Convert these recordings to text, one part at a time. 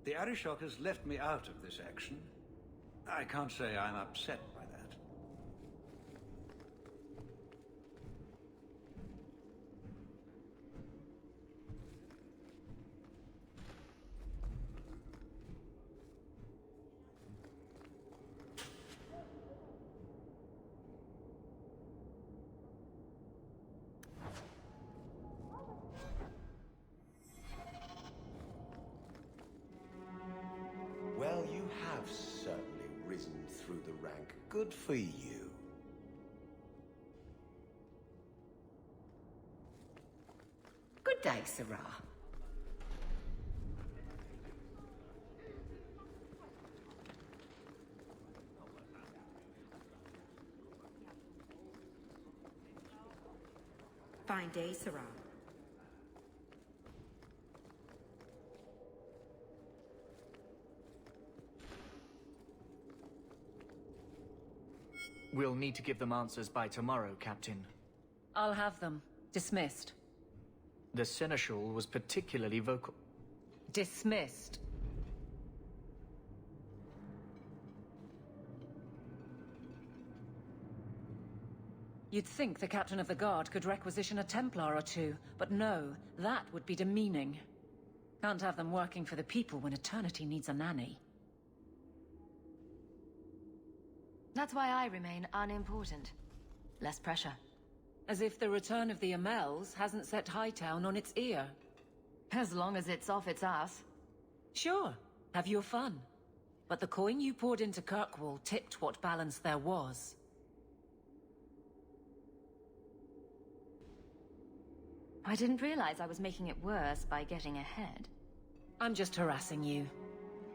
The Arishok has left me out of this action. I can't say I'm upset by that. Well, you have certainly risen through the rank. Good for you. Good day, Sirrah. Fine day, Sirrah. We'll need to give them answers by tomorrow, Captain. I'll have them. Dismissed. The Seneschal was particularly vocal. Dismissed. You'd think the Captain of the Guard could requisition a Templar or two, but no, that would be demeaning. Can't have them working for the people when Eternity needs a nanny. That's why I remain unimportant. Less pressure. As if the return of the Amels hasn't set Hightown on its ear. As long as it's off its ass. Sure, have your fun. But the coin you poured into Kirkwall tipped what balance there was. I didn't realize I was making it worse by getting ahead. I'm just harassing you.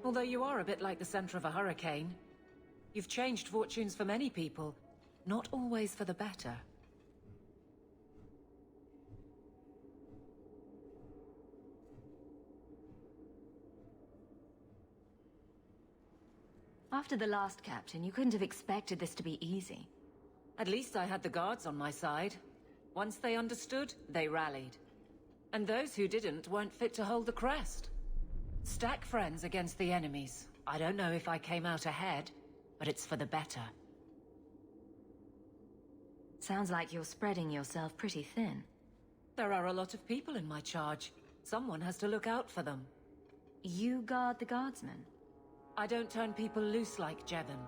Although you are a bit like the center of a hurricane. You've changed fortunes for many people, not always for the better. After the last captain, you couldn't have expected this to be easy. At least I had the guards on my side. Once they understood, they rallied. And those who didn't weren't fit to hold the crest. Stack friends against the enemies. I don't know if I came out ahead, but it's for the better. Sounds like you're spreading yourself pretty thin. There are a lot of people in my charge. Someone has to look out for them. You guard the guardsmen? I don't turn people loose like Jevon.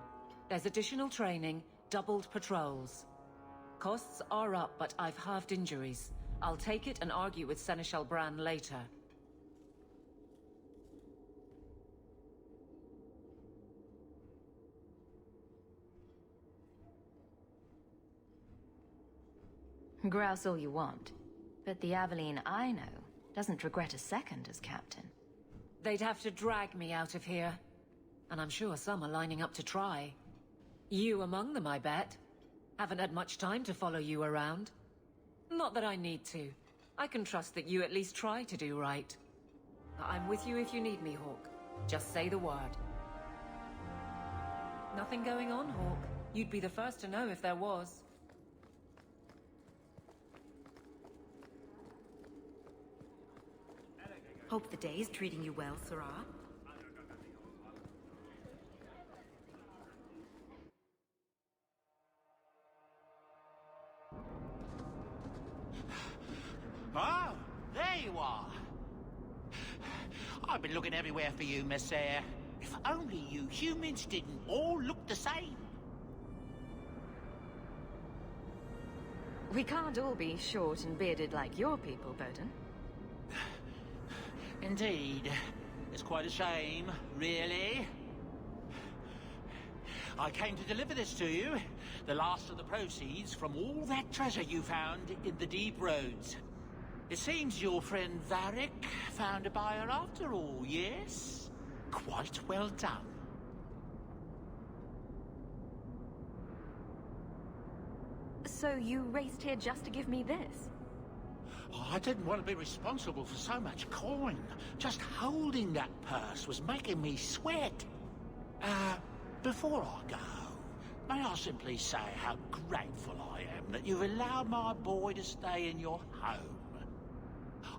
There's additional training, doubled patrols. Costs are up, but I've halved injuries. I'll take it and argue with Seneschal Bran later. Grouse all you want, but the Aveline I know doesn't regret a second as captain. They'd have to drag me out of here. And I'm sure some are lining up to try. You among them, I bet. Haven't had much time to follow you around. Not that I need to. I can trust that you at least try to do right. I'm with you if you need me, Hawke. Just say the word. Nothing going on, Hawke. You'd be the first to know if there was. Hope the day's treating you well, Sirrah. Oh, there you are. I've been looking everywhere for you, Messere. If only you humans didn't all look the same. We can't all be short and bearded like your people, Bowden. Indeed. It's quite a shame, really. I came to deliver this to you. The last of the proceeds from all that treasure you found in the deep roads. It seems your friend Varric found a buyer after all, yes? Quite well done. So you raced here just to give me this? Oh, I didn't want to be responsible for so much coin. Just holding that purse was making me sweat. Before I go, may I simply say how grateful I am that you've allowed my boy to stay in your home.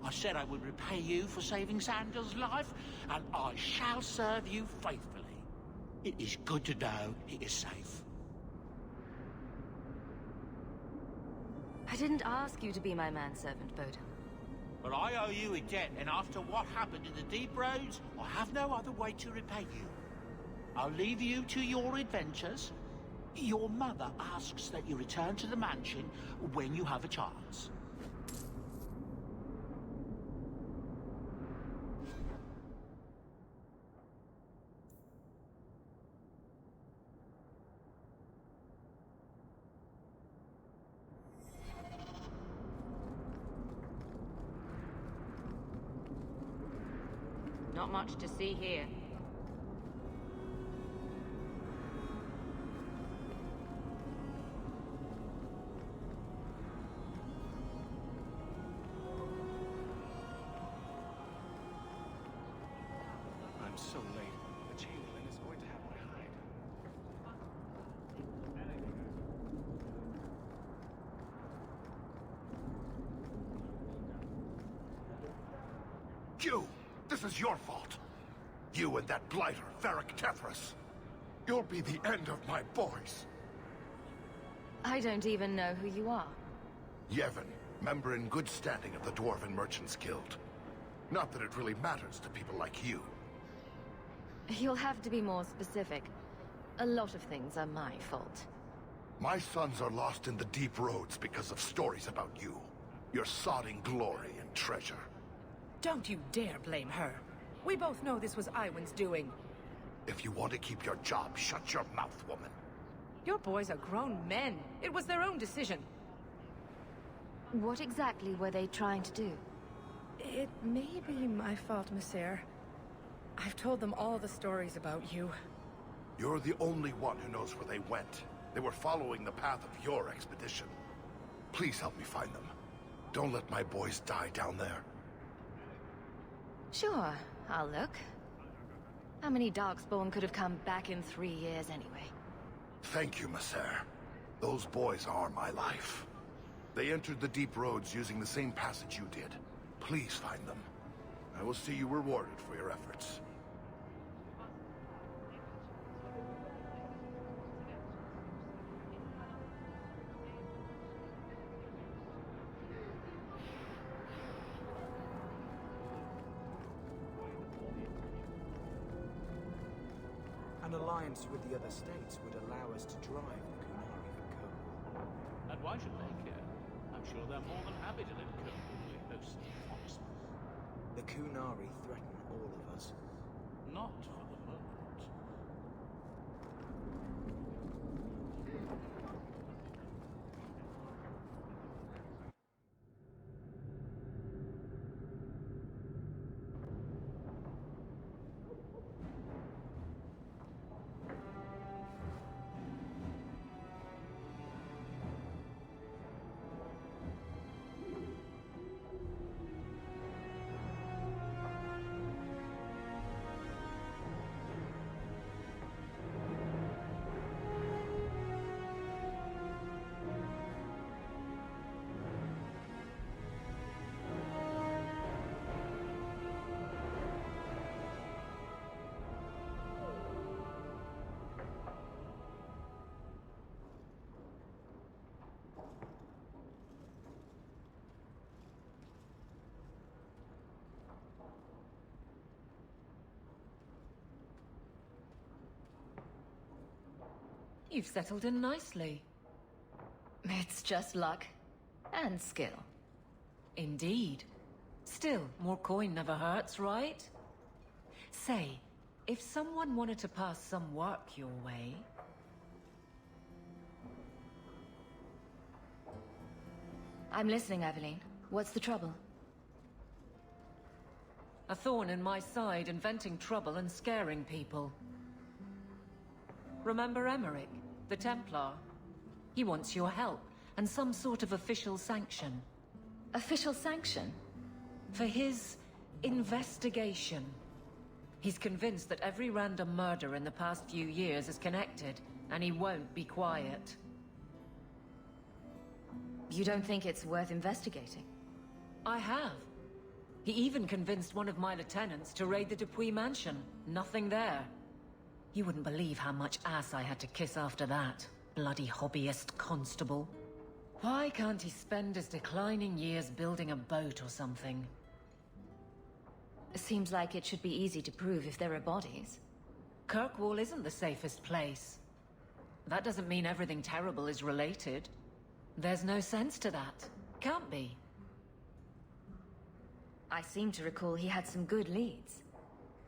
I said I would repay you for saving Sandal's life, and I shall serve you faithfully. It is good to know he is safe. I didn't ask you to be my manservant, Bowden. But I owe you a debt, and after what happened in the Deep Roads, I have no other way to repay you. I'll leave you to your adventures. Your mother asks that you return to the mansion when you have a chance. Not much to see here. I'm so late. The Chamberlain is going to have my hide. You! This is your fault. You and that blighter, Varric Tethras. You'll be the end of my boys. I don't even know who you are. Yevon, member in good standing of the Dwarven Merchants Guild. Not that it really matters to people like you. You'll have to be more specific. A lot of things are my fault. My sons are lost in the deep roads because of stories about you. Your sodding glory and treasure. Don't you dare blame her. We both know this was Iwan's doing. If you want to keep your job, shut your mouth, woman. Your boys are grown men. It was their own decision. What exactly were they trying to do? It may be my fault, Monsieur. I've told them all the stories about you. You're the only one who knows where they went. They were following the path of your expedition. Please help me find them. Don't let my boys die down there. Sure, I'll look. How many Darkspawn could have come back in 3 years anyway? Thank you, Messer. Those boys are my life. They entered the deep roads using the same passage you did. Please find them. I will see you rewarded for your efforts. An alliance with the other states would allow us to drive the Qunari from Kobol. And why should they care? I'm sure they're more than happy to let Kobol host the Foxmen. The Qunari threaten all of us. Not for the moment. You've settled in nicely. It's just luck. And skill. Indeed. Still, more coin never hurts, right? Say, if someone wanted to pass some work your way... I'm listening, Aveline. What's the trouble? A thorn in my side, inventing trouble and scaring people. Remember Emmerich, the Templar? He wants your help, and some sort of official sanction. Official sanction? For his investigation. He's convinced that every random murder in the past few years is connected, and he won't be quiet. You don't think it's worth investigating? I have. He even convinced one of my lieutenants to raid the Dupuis mansion. Nothing there. You wouldn't believe how much ass I had to kiss after that. Bloody hobbyist constable. Why can't he spend his declining years building a boat or something? Seems like it should be easy to prove if there are bodies. Kirkwall isn't the safest place. That doesn't mean everything terrible is related. There's no sense to that. Can't be. I seem to recall he had some good leads.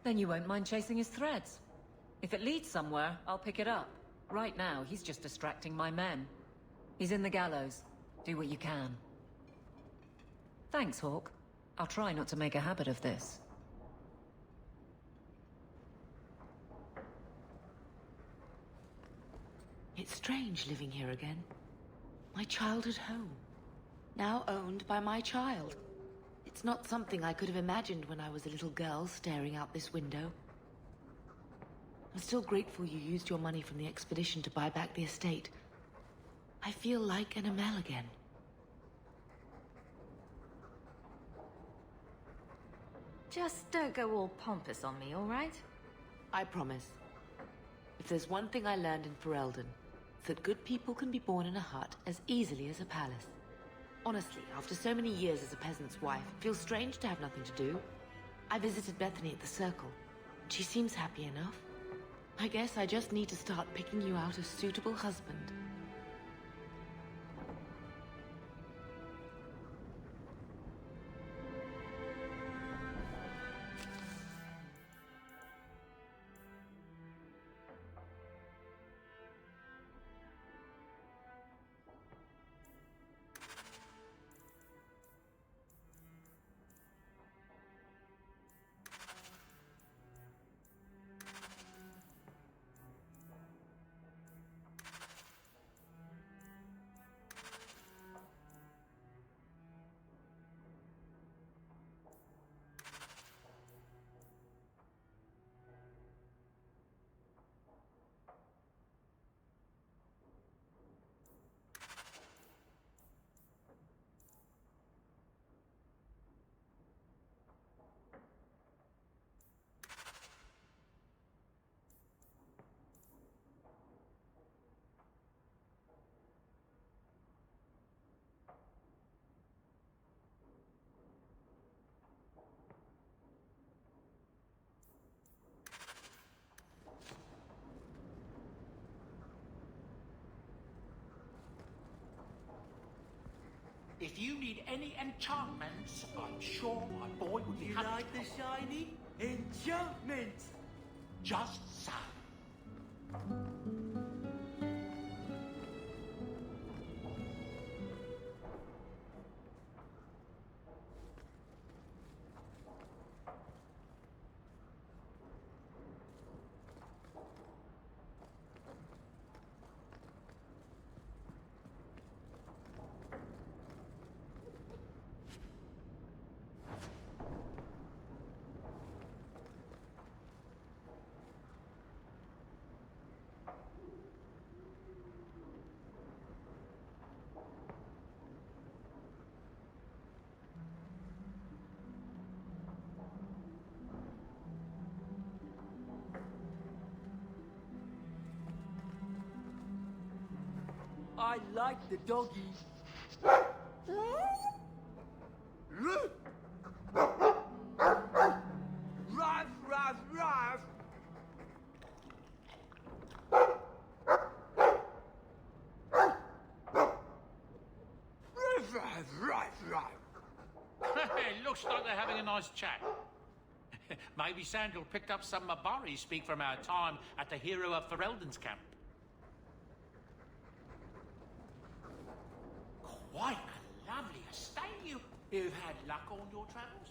Then you won't mind chasing his threads. If it leads somewhere, I'll pick it up. Right now, he's just distracting my men. He's in the gallows. Do what you can. Thanks, Hawke. I'll try not to make a habit of this. It's strange living here again. My childhood home. Now owned by my child. It's not something I could have imagined when I was a little girl staring out this window. I'm still grateful you used your money from the expedition to buy back the estate. I feel like an Amel again. Just don't go all pompous on me, all right? I promise. If there's one thing I learned in Ferelden, it's that good people can be born in a hut as easily as a palace. Honestly, after so many years as a peasant's wife, it feels strange to have nothing to do. I visited Bethany at the Circle, and she seems happy enough. I guess I just need to start picking you out a suitable husband. If you need any enchantments, I'm sure my boy would be happy. You like the shiny enchantment? Just so. I like the doggy. Ruff, ruff, ruff. It looks like they're having a nice chat. Maybe Sandal picked up some Mabari speak from our time at the Hero of Ferelden's camp. Quite a lovely estate you've had luck on your travels.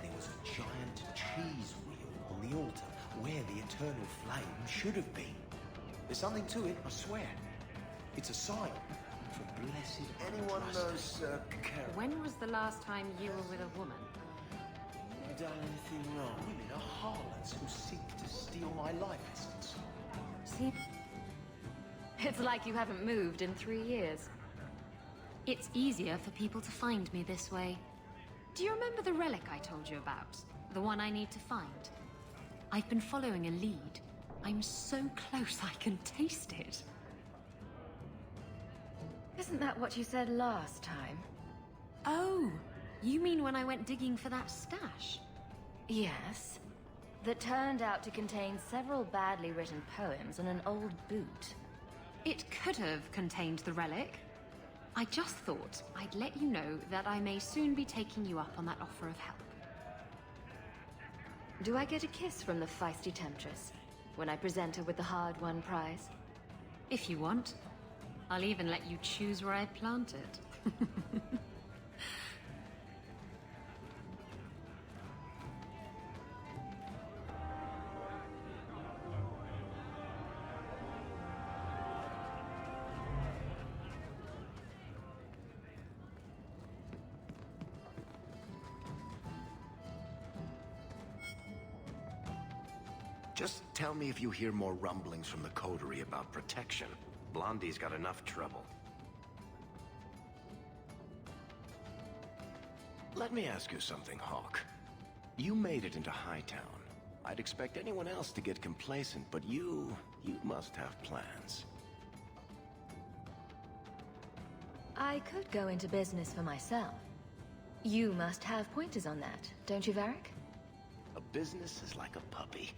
There was a giant cheese wheel on the altar where the eternal flame should have been. There's something to it, I swear. It's a sign. for blessed Anyone untrusted. knows, Karen? When was the last time you were with a woman? Have I done anything wrong? Women are harlots who seek to steal my life essence. See? It's like you haven't moved in 3 years. It's easier for people to find me this way. Do you remember the relic I told you about? The one I need to find? I've been following a lead. I'm so close I can taste it. Isn't that what you said last time? Oh, you mean when I went digging for that stash? Yes. That turned out to contain several badly written poems and an old boot. It could have contained the relic. I just thought I'd let you know that I may soon be taking you up on that offer of help. Do I get a kiss from the feisty temptress when I present her with the hard-won prize? If you want. I'll even let you choose where I plant it. Just tell me if you hear more rumblings from the coterie about protection. Blondie's got enough trouble. Let me ask you something, Hawk. You made it into Hightown. I'd expect anyone else to get complacent, but you must have plans. I could go into business for myself. You must have pointers on that, don't you, Varric? A business is like a puppy.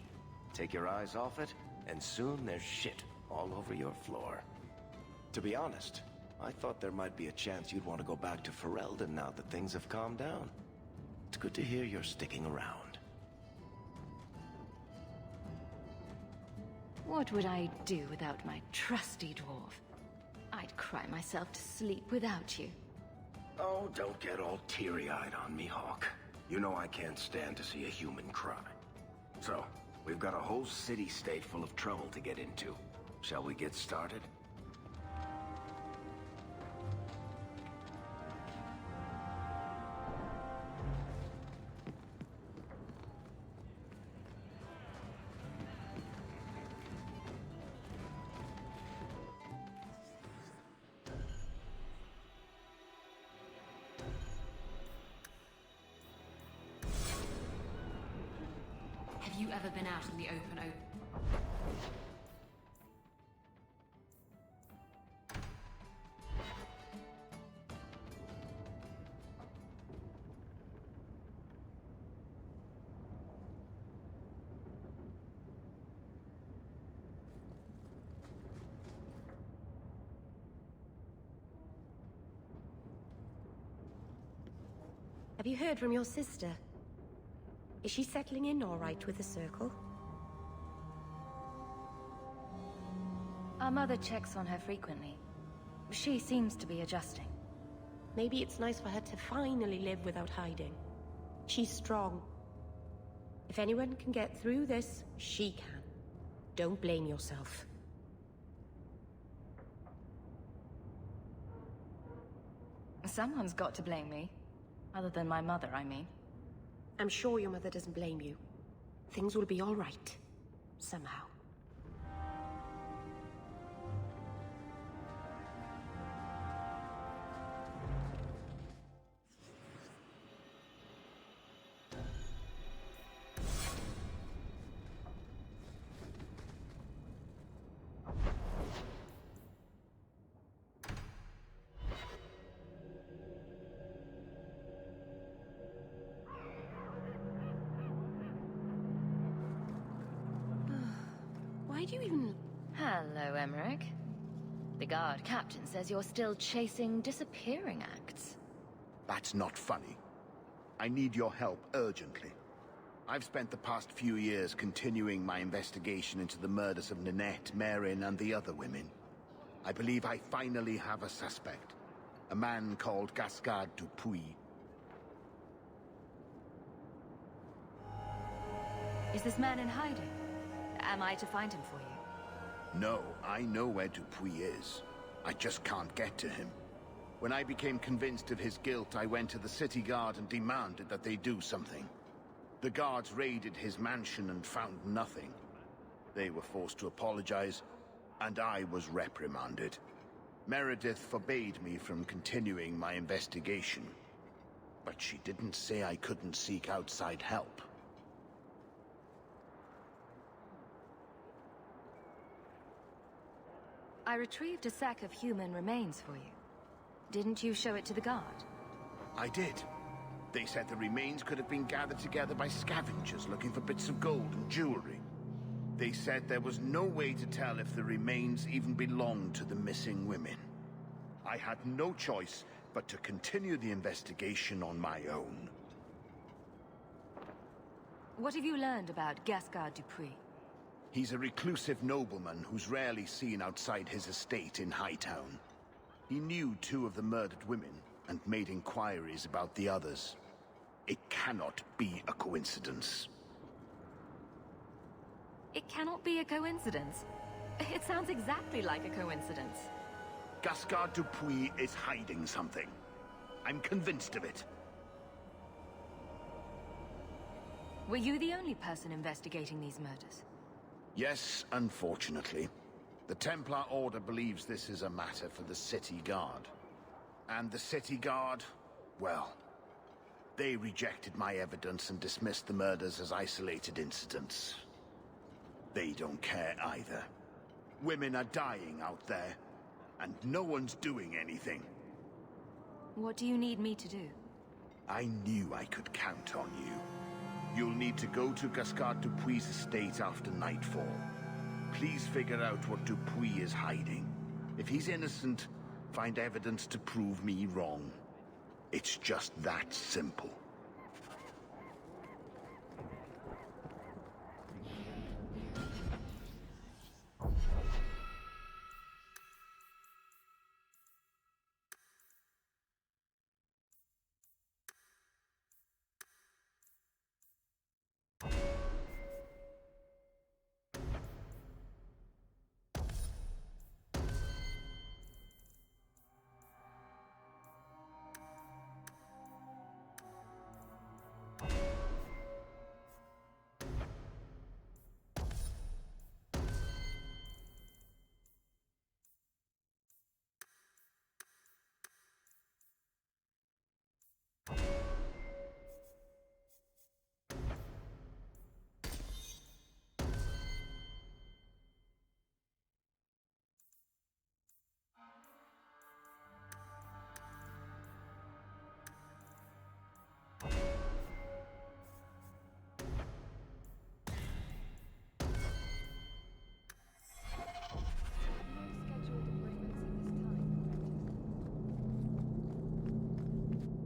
Take your eyes off it, and soon there's shit all over your floor. To be honest, I thought there might be a chance you'd want to go back to Ferelden now that things have calmed down. It's good to hear you're sticking around. What would I do without my trusty dwarf? I'd cry myself to sleep without you. Oh, don't get all teary-eyed on me, Hawk. You know I can't stand to see a human cry. So, we've got a whole city-state full of trouble to get into. Shall we get started? Have you ever been out in the open? Have you heard from your sister? Is she settling in all right with the Circle? Our mother checks on her frequently. She seems to be adjusting. Maybe it's nice for her to finally live without hiding. She's strong. If anyone can get through this, she can. Don't blame yourself. Someone's got to blame me. Other than my mother, I mean. I'm sure your mother doesn't blame you. Things will be all right. Somehow. Why do you even... Hello, Emmerich. The guard captain says you're still chasing disappearing acts. That's not funny. I need your help urgently. I've spent the past few years continuing my investigation into the murders of Ninette, Merrin, and the other women. I believe I finally have a suspect. A man called Gascard Dupuis. Is this man in hiding? Am I to find him for you? No, I know where Dupuis is. I just can't get to him. When I became convinced of his guilt, I went to the city guard and demanded that they do something. The guards raided his mansion and found nothing. They were forced to apologize, and I was reprimanded. Meredith forbade me from continuing my investigation. But she didn't say I couldn't seek outside help. I retrieved a sack of human remains for you. Didn't you show it to the guard? I did. They said the remains could have been gathered together by scavengers looking for bits of gold and jewelry. They said there was no way to tell if the remains even belonged to the missing women. I had no choice but to continue the investigation on my own. What have you learned about Gascard Dupuis? He's a reclusive nobleman who's rarely seen outside his estate in Hightown. He knew 2 of the murdered women and made inquiries about the others. It cannot be a coincidence. It cannot be a coincidence. It sounds exactly like a coincidence. Gascard Dupuis is hiding something. I'm convinced of it. Were you the only person investigating these murders? Yes, unfortunately. The Templar Order believes this is a matter for the City Guard. And the City Guard, well, they rejected my evidence and dismissed the murders as isolated incidents. They don't care either. Women are dying out there, and no one's doing anything. What do you need me to do? I knew I could count on you. You'll need to go to Gascard Dupuis' estate after nightfall. Please figure out what Dupuis is hiding. If he's innocent, find evidence to prove me wrong. It's just that simple.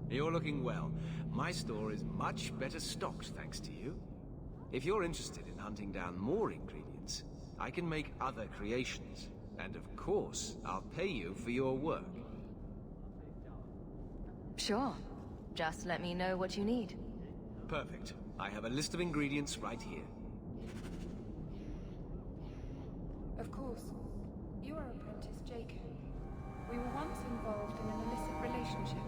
You're looking well. My store is much better stocked, thanks to you. If you're interested in hunting down more ingredients, I can make other creations. And of course, I'll pay you for your work. Sure. Just let me know what you need. Perfect. I have a list of ingredients right here. Of course. You are apprentice Jacob. We were once involved in an illicit relationship.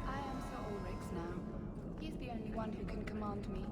I am Sir Ulric's now. He's the only one who can command me.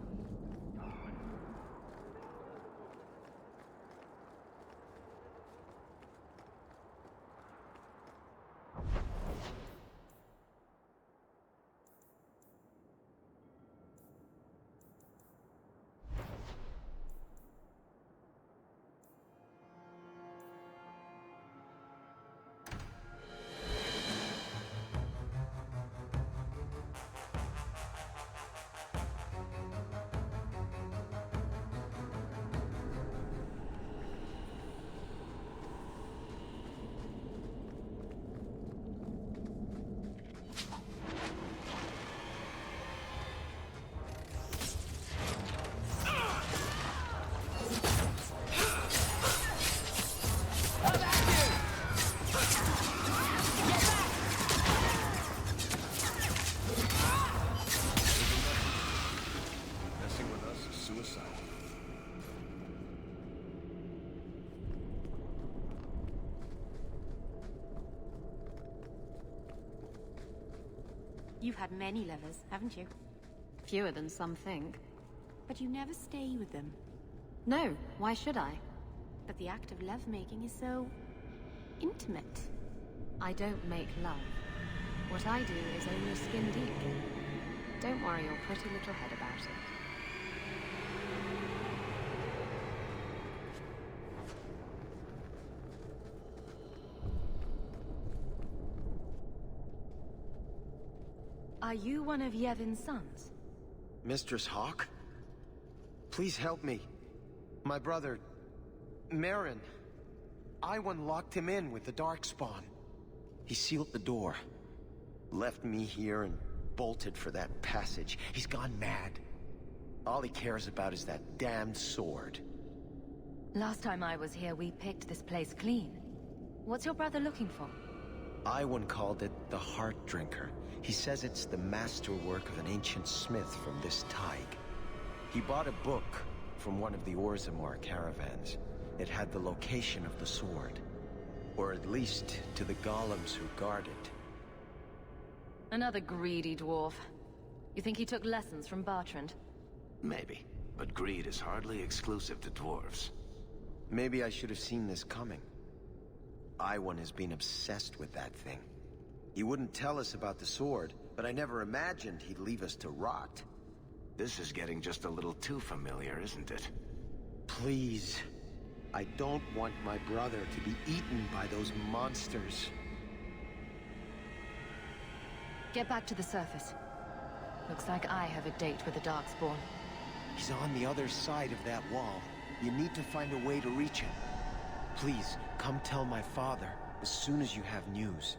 You've had many lovers, haven't you? Fewer than some think. But you never stay with them. No, why should I? But the act of lovemaking is so... intimate. I don't make love. What I do is only skin deep. Don't worry your pretty little head about it. Are you one of Yevon's sons? Mistress Hawk? Please help me. My brother... Merrin. Iwan locked him in with the Darkspawn. He sealed the door. Left me here and bolted for that passage. He's gone mad. All he cares about is that damned sword. Last time I was here, we picked this place clean. What's your brother looking for? Iwan called it the Heart Drinker. He says it's the masterwork of an ancient smith from this Tig. He bought a book from one of the Orzammar caravans. It had the location of the sword. Or at least to the golems who guard it. Another greedy dwarf. You think he took lessons from Bartrand? Maybe, but greed is hardly exclusive to dwarves. Maybe I should have seen this coming. Iwan has been obsessed with that thing. He wouldn't tell us about the sword, but I never imagined he'd leave us to rot. This is getting just a little too familiar, isn't it? Please. I don't want my brother to be eaten by those monsters. Get back to the surface. Looks like I have a date with the Darkspawn. He's on the other side of that wall. You need to find a way to reach him. Please, come tell my father as soon as you have news.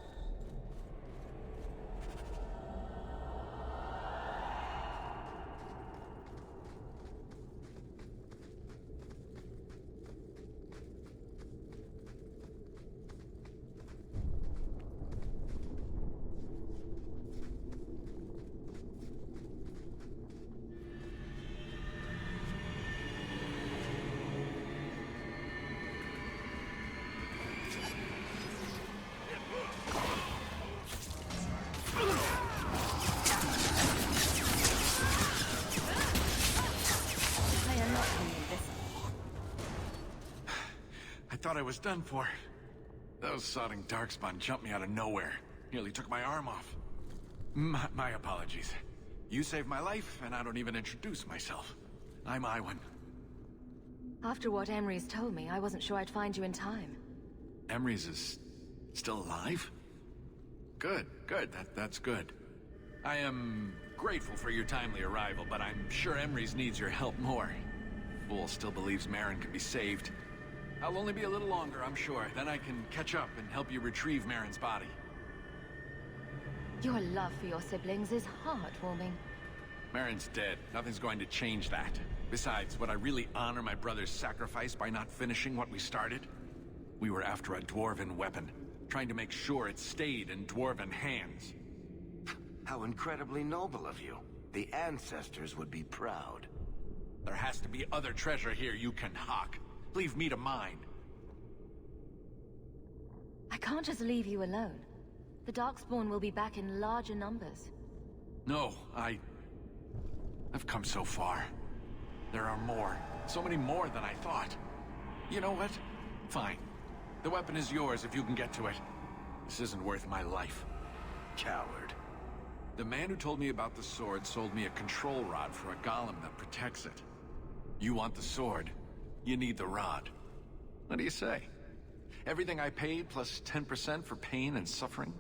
I thought I was done for. Those sodding Darkspawn jumped me out of nowhere. Nearly took my arm off. My apologies. You saved my life, and I don't even introduce myself. I'm Iwan. After what Emrys told me, I wasn't sure I'd find you in time. Emrys is still alive? Good, good. That's good. I am grateful for your timely arrival, but I'm sure Emrys needs your help more. Fool still believes Merrin can be saved. I'll only be a little longer, I'm sure. Then I can catch up and help you retrieve Merrin's body. Your love for your siblings is heartwarming. Merrin's dead. Nothing's going to change that. Besides, would I really honor my brother's sacrifice by not finishing what we started? We were after a Dwarven weapon, trying to make sure it stayed in Dwarven hands. How incredibly noble of you. The ancestors would be proud. There has to be other treasure here you can hawk. Leave me to mine. I can't just leave you alone. The Darkspawn will be back in larger numbers. No, I've come so far. There are more. So many more than I thought. You know what? Fine. The weapon is yours if you can get to it. This isn't worth my life. Coward. The man who told me about the sword sold me a control rod for a golem that protects it. You want the sword? You need the rod. What do you say? Everything I paid plus 10% for pain and suffering?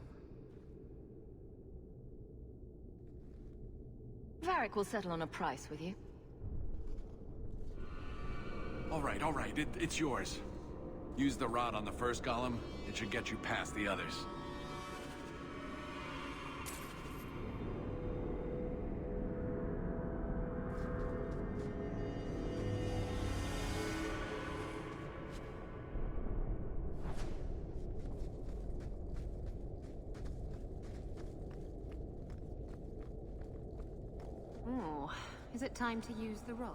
Varric will settle on a price with you. All right. It's yours. Use the rod on the first golem. It should get you past the others. Is it time to use the rod?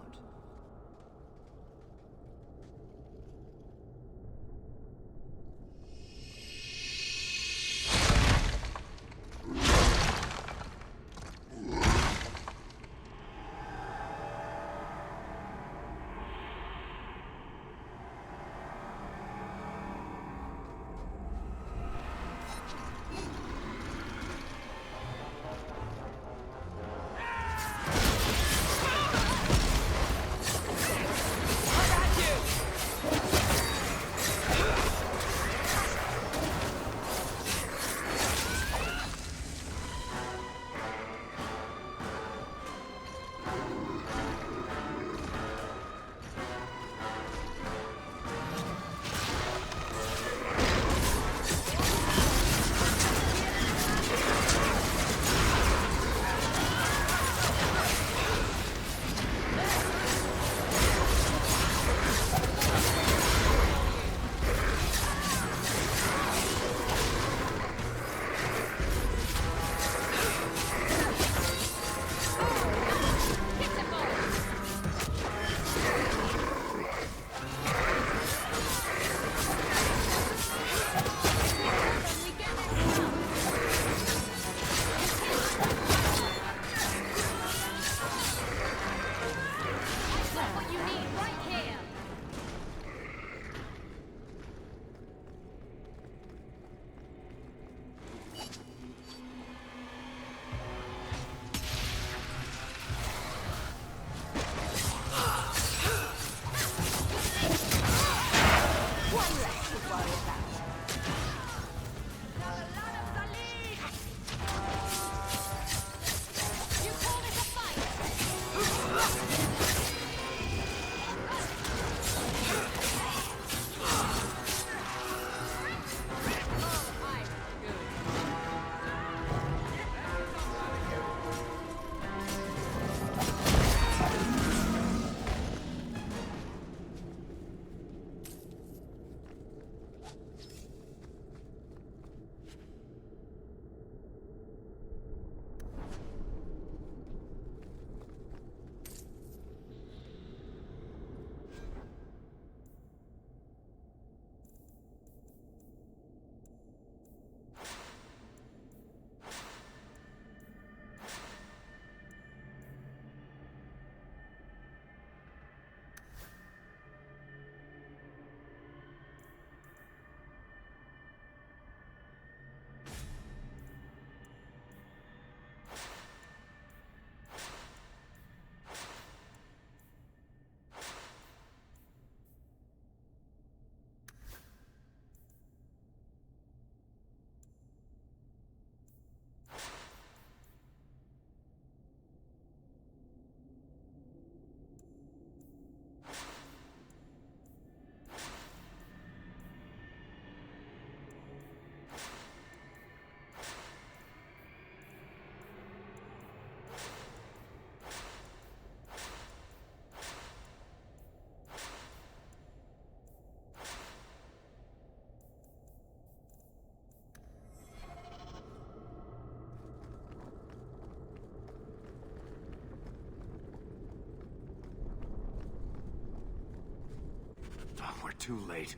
too late.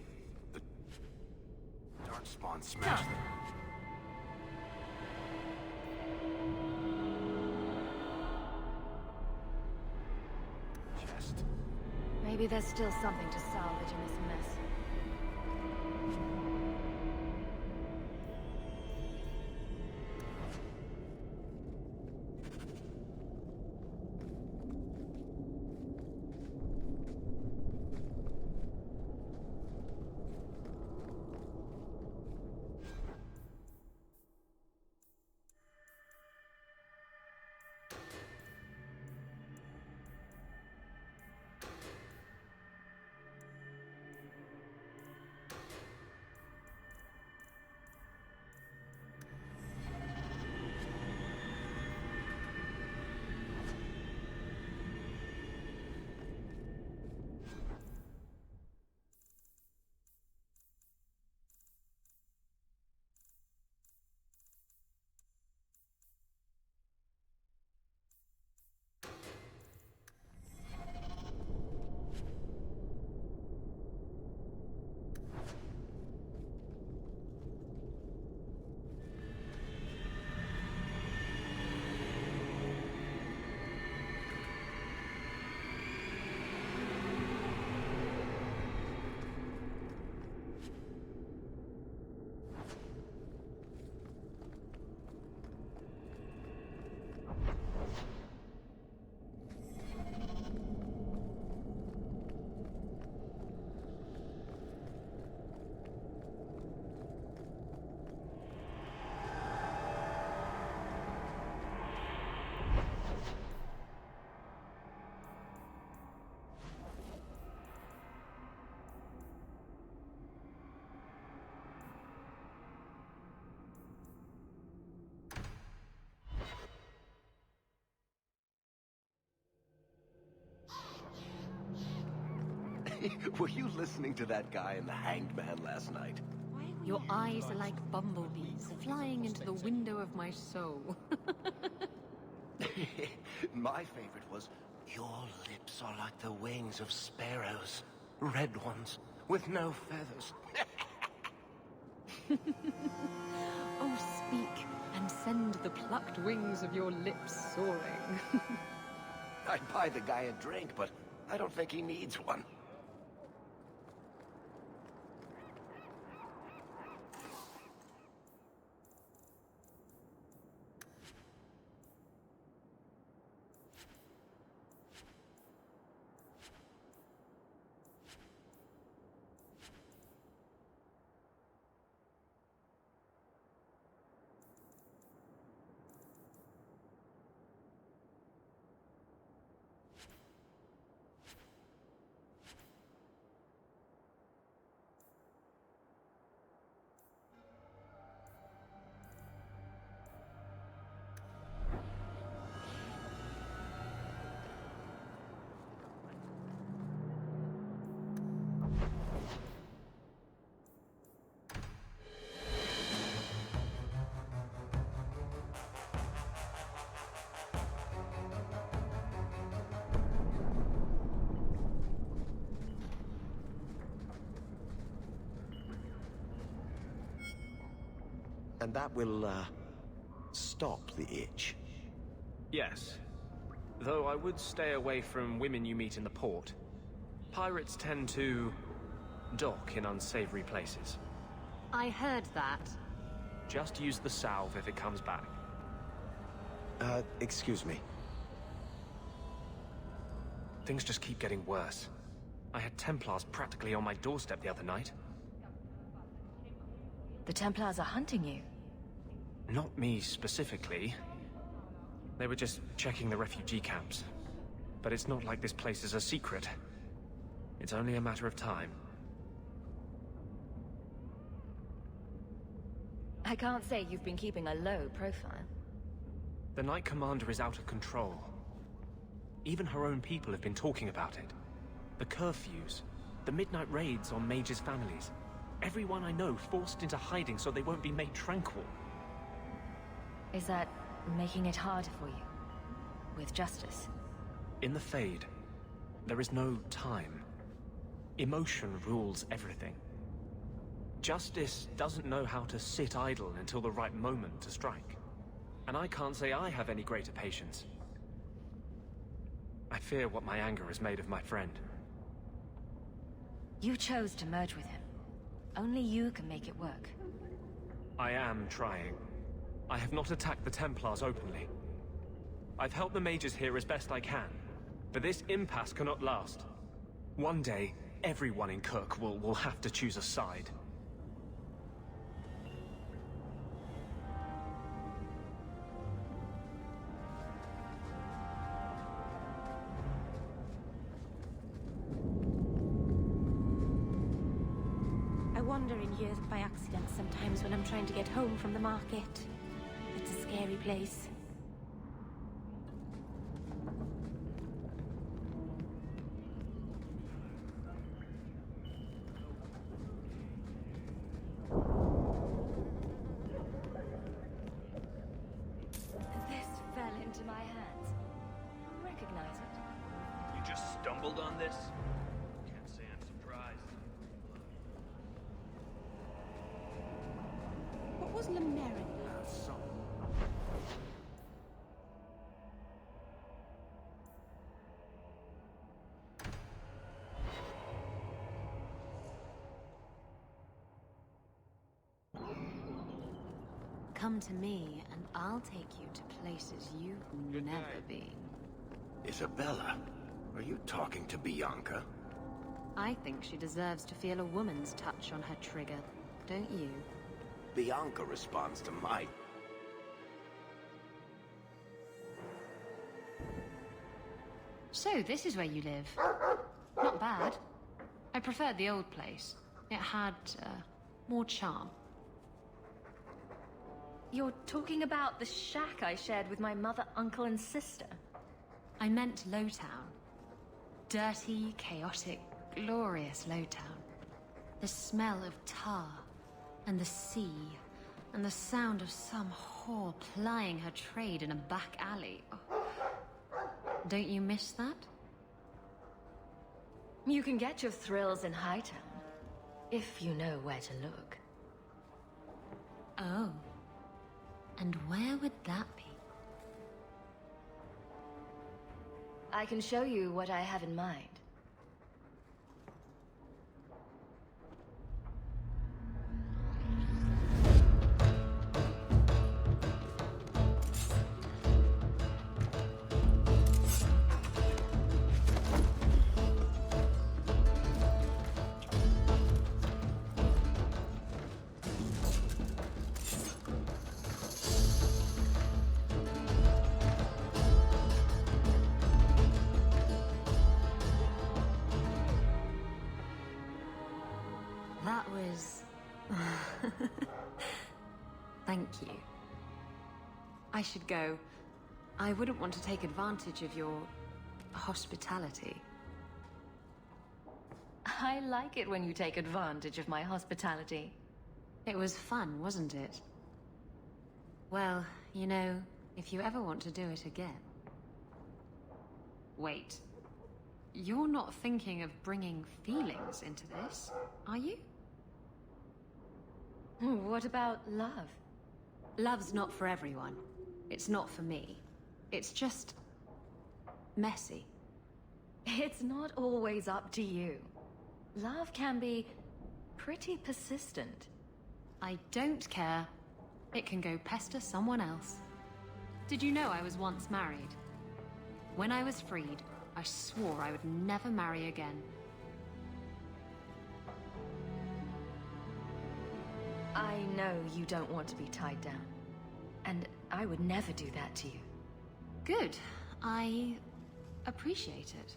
The Darkspawn smashed them. Chest. Maybe there's still something to salvage in this mess. Were you listening to that guy in the Hanged Man last night? Your eyes are like bumblebees flying into the window of my soul. My favorite was, your lips are like the wings of sparrows. Red ones, with no feathers. Oh, speak, and send the plucked wings of your lips soaring. I'd buy the guy a drink, but I don't think he needs one. And that will, stop the itch. Yes. Though I would stay away from women you meet in the port. Pirates tend to dock in unsavory places. I heard that. Just use the salve if it comes back. Excuse me. Things just keep getting worse. I had Templars practically on my doorstep the other night. The Templars are hunting you. Not me specifically. They were just checking the refugee camps. But it's not like this place is a secret. It's only a matter of time. I can't say you've been keeping a low profile. The Knight Commander is out of control. Even her own people have been talking about it. The curfews, the midnight raids on mages' families. Everyone I know forced into hiding so they won't be made tranquil. Is that making it harder for you? With justice? In the Fade, there is no time. Emotion rules everything. Justice doesn't know how to sit idle until the right moment to strike. And I can't say I have any greater patience. I fear what my anger has made of my friend. You chose to merge with him. Only you can make it work. I am trying. I have not attacked the Templars openly. I've helped the mages here as best I can, but this impasse cannot last. One day, everyone in Kirk will have to choose a side. I wander in here by accident sometimes when I'm trying to get home from the market. It's a scary place. This fell into my hands. Recognize it? You just stumbled on this? Can't say I'm surprised. What was Lemerin? Come to me, and I'll take you to places you've never been. Isabella, are you talking to Bianca? I think she deserves to feel a woman's touch on her trigger, don't you? Bianca responds to my... So, this is where you live. Not bad. I preferred the old place. It had, more charm. You're talking about the shack I shared with my mother, uncle, and sister. I meant Lowtown. Dirty, chaotic, glorious Lowtown. The smell of tar, and the sea, and the sound of some whore plying her trade in a back alley. Oh. Don't you miss that? You can get your thrills in Hightown, if you know where to look. Oh. And where would that be? I can show you what I have in mind. That was... Thank you. I should go. I wouldn't want to take advantage of your... hospitality. I like it when you take advantage of my hospitality. It was fun, wasn't it? Well, you know, if you ever want to do it again... Wait. You're not thinking of bringing feelings into this, are you? What about love? Love's not for everyone. It's not for me. It's just... messy. It's not always up to you. Love can be pretty persistent. I don't care. It can go pester someone else. Did you know I was once married? When I was freed, I swore I would never marry again. I know you don't want to be tied down. And I would never do that to you. Good. I appreciate it.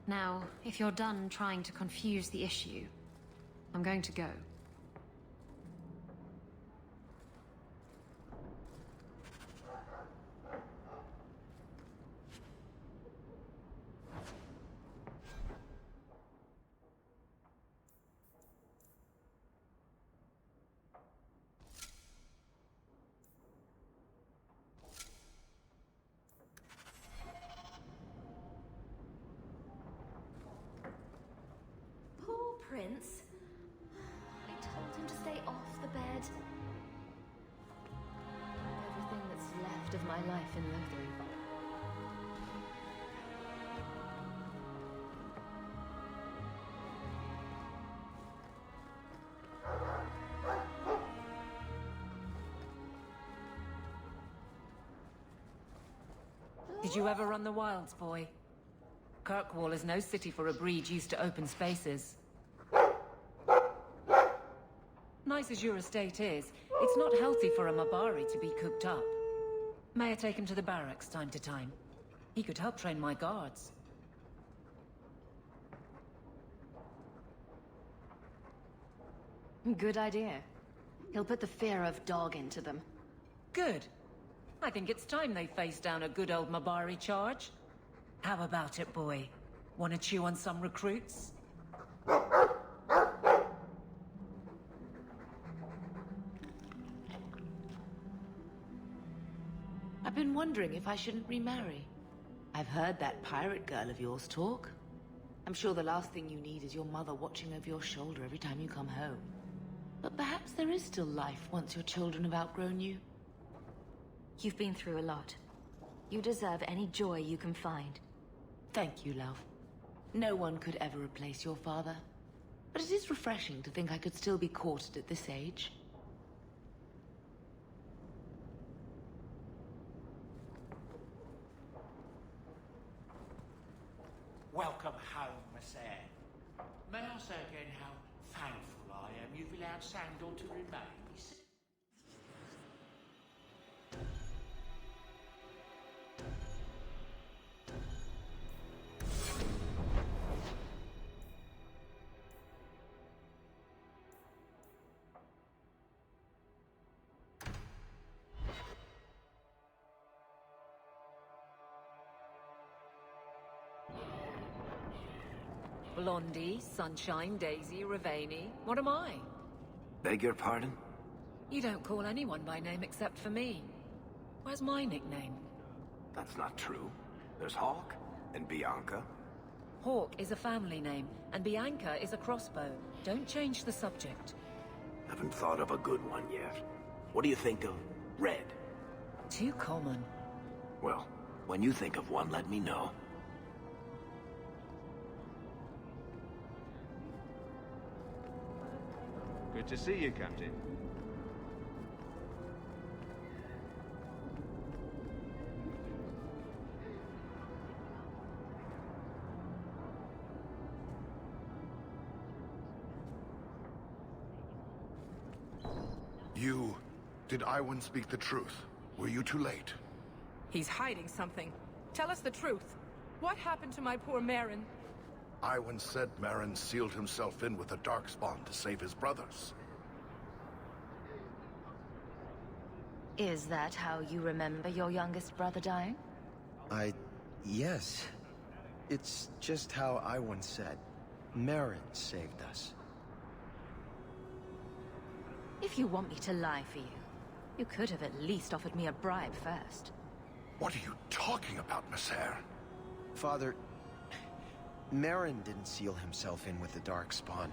Now, if you're done trying to confuse the issue, I'm going to go. Prince. I told him to stay off the bed. Everything that's left of my life in Lothering. Did you ever run the wilds, boy? Kirkwall is no city for a breed used to open spaces. Nice as your estate is, it's not healthy for a Mabari to be cooped up. May I take him to the barracks time to time? He could help train my guards. Good idea. He'll put the fear of dog into them. Good. I think it's time they face down a good old Mabari charge. How about it, boy? Want to chew on some recruits? I've been wondering if I shouldn't remarry. I've heard that pirate girl of yours talk. I'm sure the last thing you need is your mother watching over your shoulder every time you come home. But perhaps there is still life once your children have outgrown you. You've been through a lot. You deserve any joy you can find. Thank you, love. No one could ever replace your father. But it is refreshing to think I could still be courted at this age. Welcome home, Monsieur. May I say again how thankful I am you've allowed Sandor to remain? Blondie, Sunshine, Daisy, Ravani. What am I? Beg your pardon? You don't call anyone by name except for me. Where's my nickname? That's not true. There's Hawk and Bianca. Hawk is a family name, and Bianca is a crossbow. Don't change the subject. Haven't thought of a good one yet. What do you think of Red? Too common. Well, when you think of one, let me know. Good to see you, Captain. Did Iwan speak the truth? Were you too late? He's hiding something. Tell us the truth. What happened to my poor Marin? Iwan said Marin sealed himself in with the Darkspawn to save his brothers. Is that how you remember your youngest brother dying? Yes. It's just how Iwan said. Marin saved us. If you want me to lie for you, you could have at least offered me a bribe first. What are you talking about, Monsieur? Father, Marin didn't seal himself in with the Darkspawn.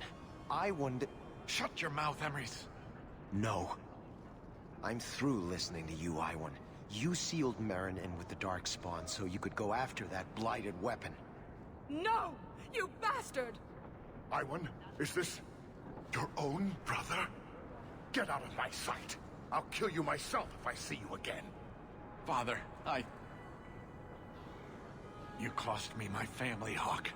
Iwan did... Shut your mouth, Emrys. No. I'm through listening to you, Iwan. You sealed Marin in with the Darkspawn so you could go after that blighted weapon. No! You bastard! Iwan, is this your own brother? Get out of my sight! I'll kill you myself if I see you again. Father, You cost me my family, Hawk.